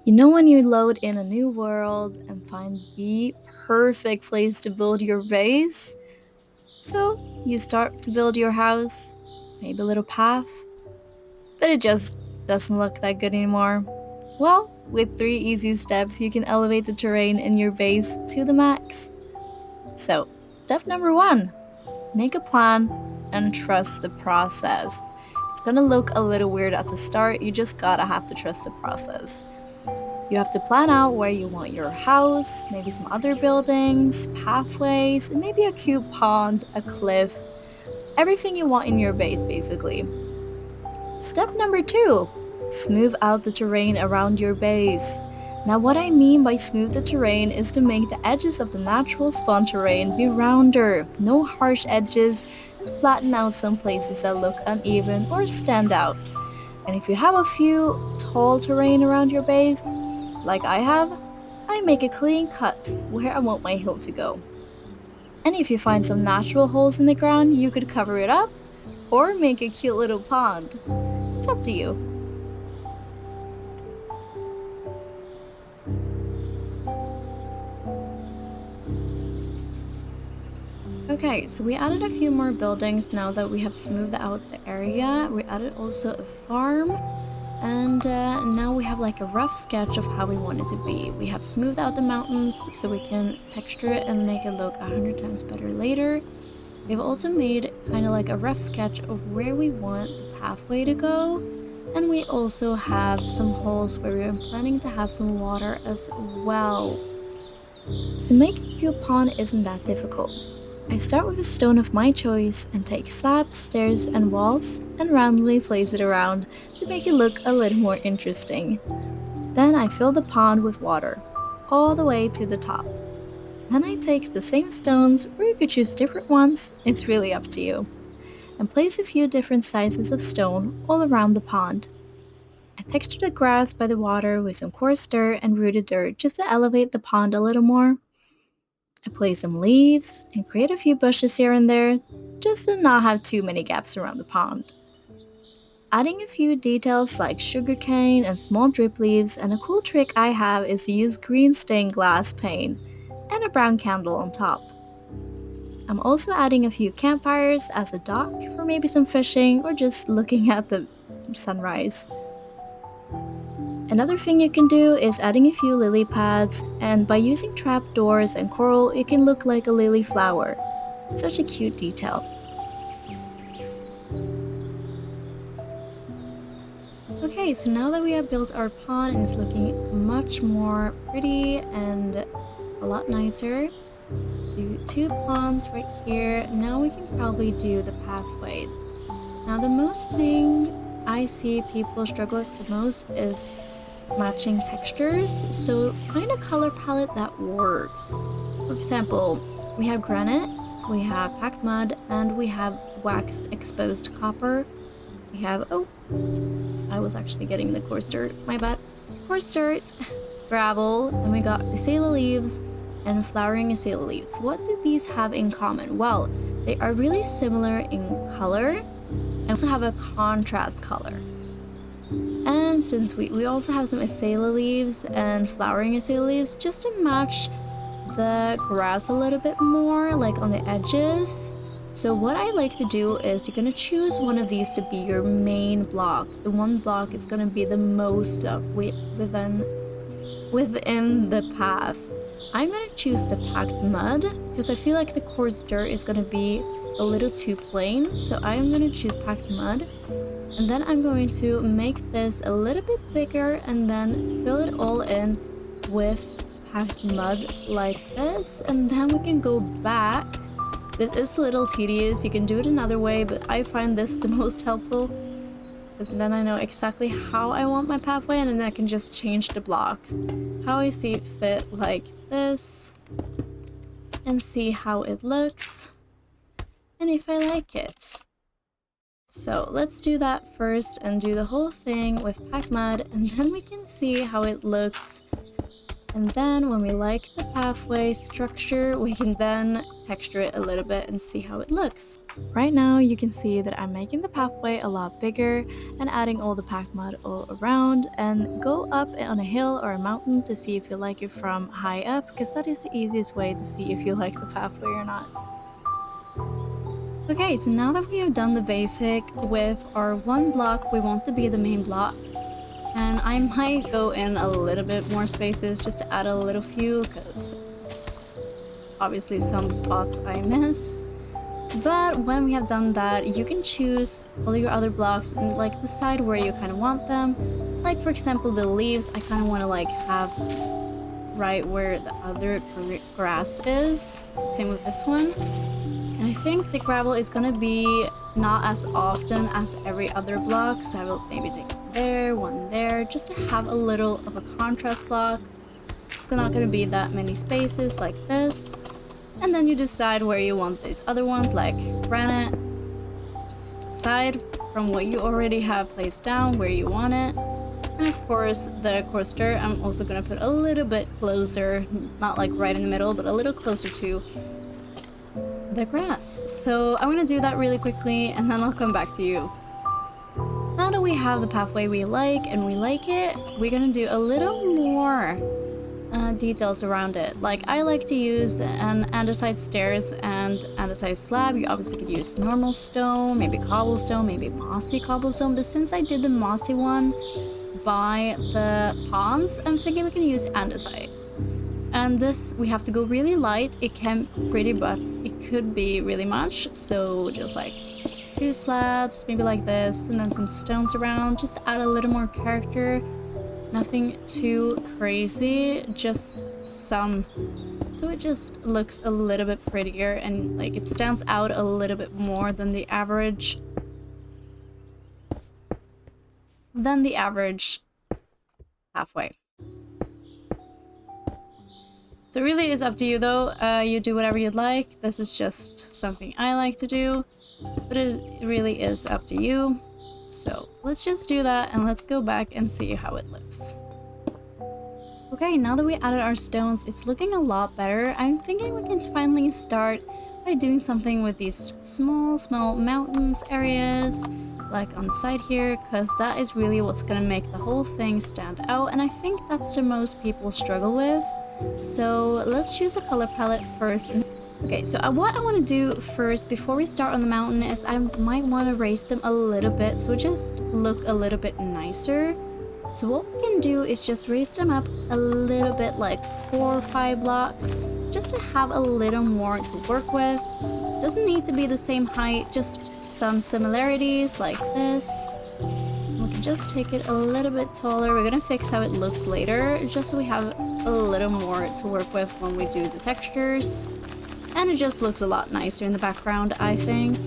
You know when you load in a new world and find the perfect place to build your base? So you start to build your house, maybe a little path, but it just doesn't look that good anymore. Well, with 3 easy steps, you can elevate the terrain in your base to the max. So, step number 1, make a plan and trust the process. It's gonna look a little weird at the start, you just gotta have to trust the process. You have to plan out where you want your house, maybe some other buildings, pathways, and maybe a cute pond, a cliff, everything you want in your base basically. Step number 2, smooth out the terrain around your base. Now what I mean by smooth the terrain is to make the edges of the natural spawn terrain be rounder, no harsh edges, flatten out some places that look uneven or stand out. And if you have a few tall terrain around your base, like I have, I make a clean cut where I want my hill to go. And if you find some natural holes in the ground, you could cover it up or make a cute little pond. It's up to you. Okay, so we added a few more buildings now that we have smoothed out the area. We added also a farm, and now we have like a rough sketch of how we want it to be. We have smoothed out the mountains so we can texture it and make it look 100 times better later. We've also made kind of like a rough sketch of where we want the pathway to go, and we also have some holes where we're planning to have some water as well. To make a cute pond isn't that difficult. I start with a stone of my choice and take slabs, stairs, and walls and randomly place it around to make it look a little more interesting. Then I fill the pond with water, all the way to the top. Then I take the same stones, or you could choose different ones, it's really up to you, and place a few different sizes of stone all around the pond. I texture the grass by the water with some coarse dirt and rooted dirt just to elevate the pond a little more. I place some leaves and create a few bushes here and there, just to not have too many gaps around the pond. Adding a few details like sugarcane and small drip leaves, and a cool trick I have is to use green stained glass paint and a brown candle on top. I'm also adding a few campfires as a dock for maybe some fishing or just looking at the sunrise. Another thing you can do is adding a few lily pads, and by using trapdoors and coral, it can look like a lily flower. Such a cute detail. Okay, so now that we have built our pond and it's looking much more pretty and a lot nicer, do 2 ponds right here. Now we can probably do the pathway. Now the most thing I see people struggle with the most is matching textures, so find a color palette that works. For example, we have granite, we have packed mud, and we have waxed exposed copper. We have, oh, I was actually getting the coarse dirt, my bad. Coarse dirt, gravel, and we got azalea leaves and flowering azalea leaves. What do these have in common? Well, they are really similar in color and also have a contrast color. And since we also have some azalea leaves and flowering azalea leaves just to match the grass a little bit more, like on the edges. So what I like to do is you're gonna choose one of these to be your main block. The one block is gonna be the most of within the path. I'm gonna choose the packed mud because I feel like the coarse dirt is gonna be a little too plain. So I'm gonna choose packed mud. And then I'm going to make this a little bit bigger and then fill it all in with packed mud like this. And then we can go back. This is a little tedious, you can do it another way, but I find this the most helpful because then I know exactly how I want my pathway and then I can just change the blocks how I see it fit, like this, and see how it looks and if I like it. So let's do that first and do the whole thing with packed mud, and then we can see how it looks And then when we like the pathway structure, we can then texture it a little bit and see how it looks. Right now, you can see that I'm making the pathway a lot bigger and adding all the packed mud all around, and go up on a hill or a mountain to see if you like it from high up, because that is the easiest way to see if you like the pathway or not. Okay, so now that we have done the basic with our one block we want to be the main block, and I might go in a little bit more spaces just to add a little few, because it's obviously some spots I miss. But when we have done that, you can choose all your other blocks and like decide where you kind of want them. Like for example, the leaves, I kind of want to like have right where the other grass is. Same with this one. And I think the gravel is gonna be not as often as every other block, so I will maybe take one there, just to have a little of a contrast block. It's not gonna be that many spaces like this. And then you decide where you want these other ones, like granite. Just decide from what you already have placed down where you want it. And of course, the coaster, I'm also gonna put a little bit closer, not like right in the middle, but a little closer to the grass. So I'm gonna do that really quickly and then I'll come back to you. Now that we have the pathway we like and we like it, we're gonna do a little more details around it. Like I like to use an andesite stairs and andesite slab. You obviously could use normal stone, maybe cobblestone, maybe mossy cobblestone, but since I did the mossy one by the ponds, I'm thinking we can use andesite. And this, we have to go really light. It can pretty, but it could be really much. So just like 2 slabs, maybe like this, and then some stones around, just to add a little more character. Nothing too crazy, just some. So it just looks a little bit prettier and like it stands out a little bit more than the average. Halfway. So it really is up to you though. You do whatever you'd like. This is just something I like to do, but it really is up to you. So let's just do that and let's go back and see how it looks. Okay, now that we added our stones, it's looking a lot better. I'm thinking we can finally start by doing something with these small mountains areas, like on the side here, because that is really what's gonna make the whole thing stand out, and I think that's the most people struggle with. So let's choose a color palette first. Okay, so what I want to do first before we start on the mountain is I might want to raise them a little bit so it just look a little bit nicer. So what we can do is just raise them up a little bit, like 4 or 5 blocks, just to have a little more to work with. Doesn't need to be the same height, just some similarities like this. We can just take it a little bit taller. We're gonna fix how it looks later, just so we have a little more to work with when we do the textures. And it just looks a lot nicer in the background, I think.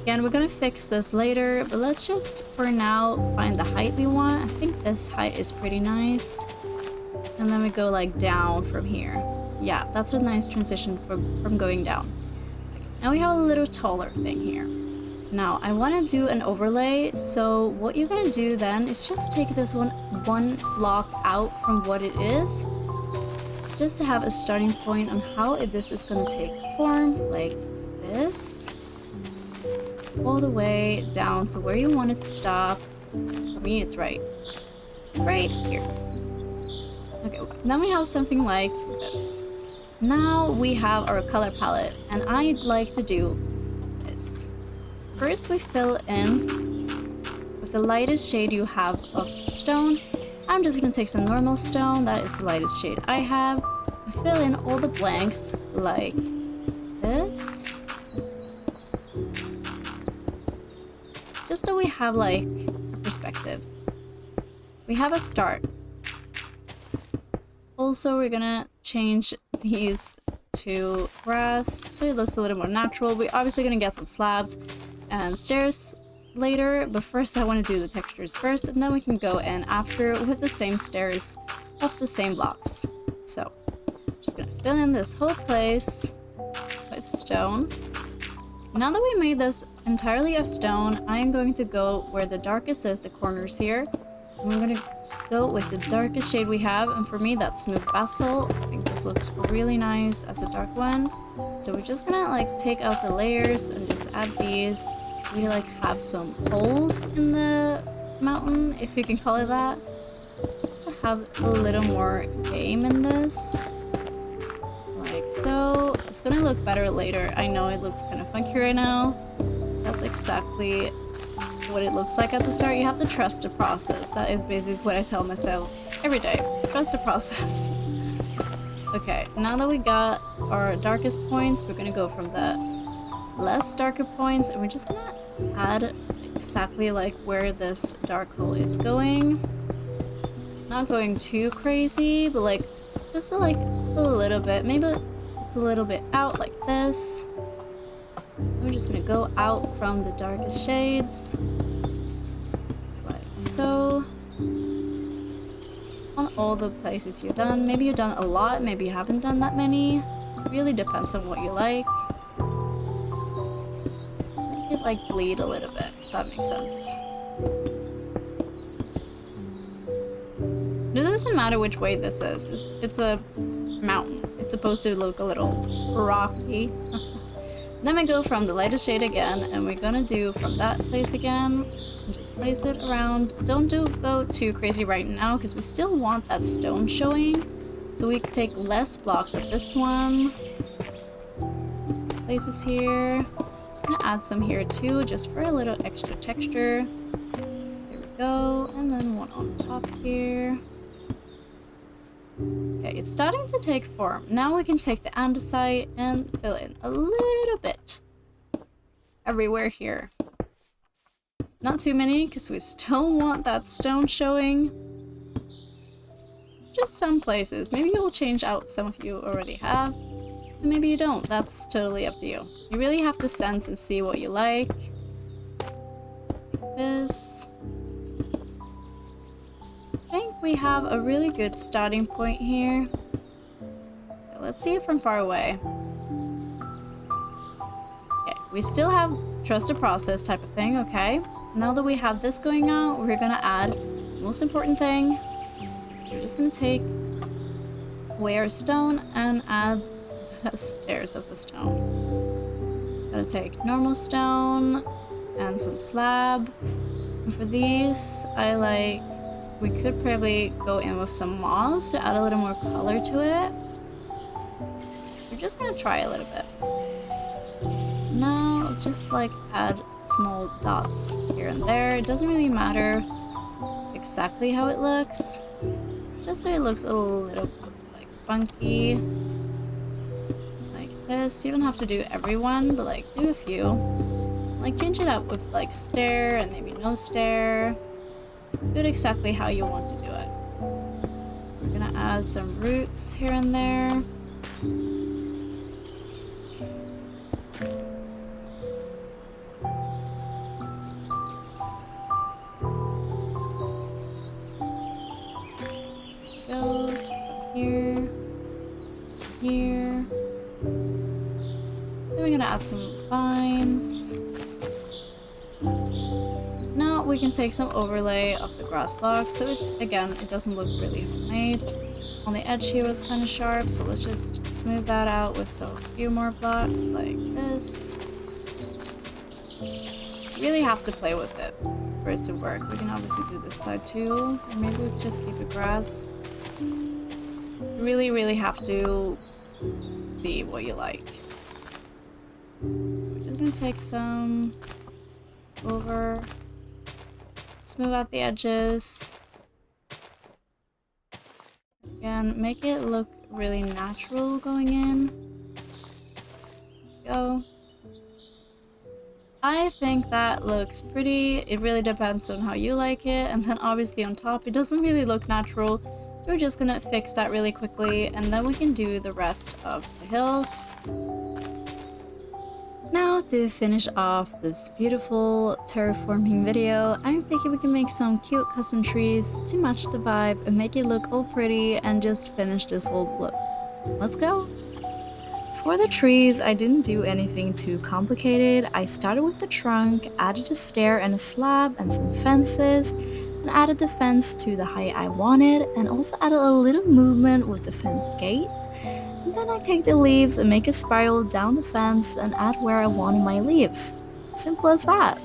Again, we're gonna fix this later, but let's just, for now, find the height we want. I think this height is pretty nice. And then we go like down from here. Yeah, that's a nice transition from going down. Now we have a little taller thing here. Now, I want to do an overlay, so what you're gonna do then is just take this one block out from what it is, just to have a starting point on how this is gonna take form, like this, all the way down to where you want it to stop. For me, it's right here. Okay, then we have something like this. Now we have our color palette, and I'd like to do this. First, we fill in with the lightest shade you have of stone. I'm just gonna take some normal stone, that is the lightest shade I have. I fill in all the blanks like this. Just so we have like a perspective. We have a start. Also, we're gonna change these to grass so it looks a little more natural. We're obviously gonna get some slabs and stairs later, but first I want to do the textures first, and then we can go in after with the same stairs of the same blocks. So I'm just gonna fill in this whole place with stone. Now that we made this entirely of stone, I am going to go where the darkest is, the corners here, We're gonna go with the darkest shade we have, and for me that's sᴜḵbsᴄɪévᴇ. I think this looks really nice as a dark one. So we're just gonna like take out the layers and just add these. We like have some holes in the mountain, if you can call it that, just to have a little more game in this. Like so. It's gonna look better later. I know it looks kind of funky right now. That's exactly what it looks like at the start. You have to trust the process. That is basically what I tell myself every day. Trust the process. Okay, now that we got our darkest points, we're gonna go from the less darker points, and we're just gonna add exactly like where this dark hole is going. Not going too crazy, but like just like a little bit. Maybe it's a little bit out like this. We're just gonna go out from the darkest shades, like so. On all the places you've done. Maybe you've done a lot, maybe you haven't done that many. It really depends on what you like. Make it like bleed a little bit, if that makes sense. It doesn't matter which way this is. It's a mountain. It's supposed to look a little rocky. Then we go from the lightest shade again, and we're gonna do from that place again. And just place it around. Don't go too crazy right now, because we still want that stone showing. So we take less blocks of this one. Places here. Just gonna add some here too, just for a little extra texture. There we go. And then one on top here. Okay, it's starting to take form. Now we can take the andesite and fill in a little bit everywhere here. Not too many, because we still want that stone showing. Just some places. Maybe you'll change out some of you already have, and maybe you don't. That's totally up to you. You really have to sense and see what you like. This. I think we have a really good starting point here. Okay, let's see it from far away. Okay, we still have trust the process type of thing, okay? Now that we have this going on, we're gonna add the most important thing. We're just gonna take away our stone and add the stairs of the stone. Gotta take normal stone and some slab. And for these, we could probably go in with some moss to add a little more color to it. We're just gonna try a little bit. Now, just like add small dots here and there. It doesn't really matter exactly how it looks, just so it looks a little like funky, like this. You don't have to do everyone, but like do a few. Like change it up with like stair and maybe no stair. Do it exactly how you want to do it. We're gonna add some roots here and there. Go just up here, here. Then we're gonna add some vines. Now we can take some overlay of the grass blocks, so it doesn't look really homemade. On the edge here was kind of sharp, so let's just smooth that out with a few more blocks like this. You really have to play with it for it to work. We can obviously do this side too, or maybe we could just keep it grass. You really have to see what you like. So we're just gonna take some over, smooth out the edges. Again, make it look really natural going in. Go. I think that looks pretty. It really depends on how you like it. And then obviously on top, it doesn't really look natural. So we're just gonna fix that really quickly, and then we can do the rest of the hills. Now to finish off this beautiful terraforming video, I'm thinking we can make some cute custom trees to match the vibe and make it look all pretty and just finish this whole look. Let's go! For the trees, I didn't do anything too complicated. I started with the trunk, added a stair and a slab and some fences, and and added the fence to the height I wanted, and also added a little movement with the fenced gate. And then I take the leaves and make a spiral down the fence and add where I wanted my leaves. Simple as that.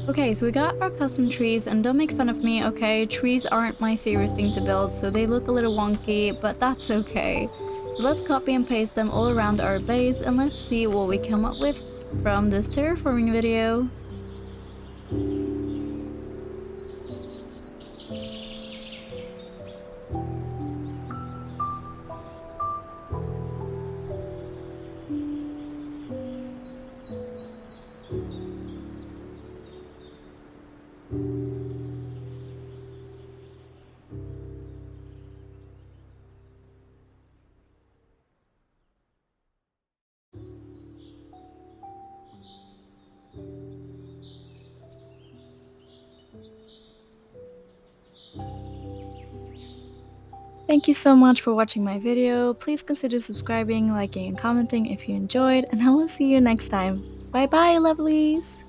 Okay, so we got our custom trees, and don't make fun of me, okay? Trees aren't my favorite thing to build, so they look a little wonky, but that's okay. So let's copy and paste them all around our base, and let's see what we come up with from this terraforming video. Thank you so much for watching my video. Please consider subscribing, liking, and commenting if you enjoyed, and I will see you next time. Bye bye, lovelies!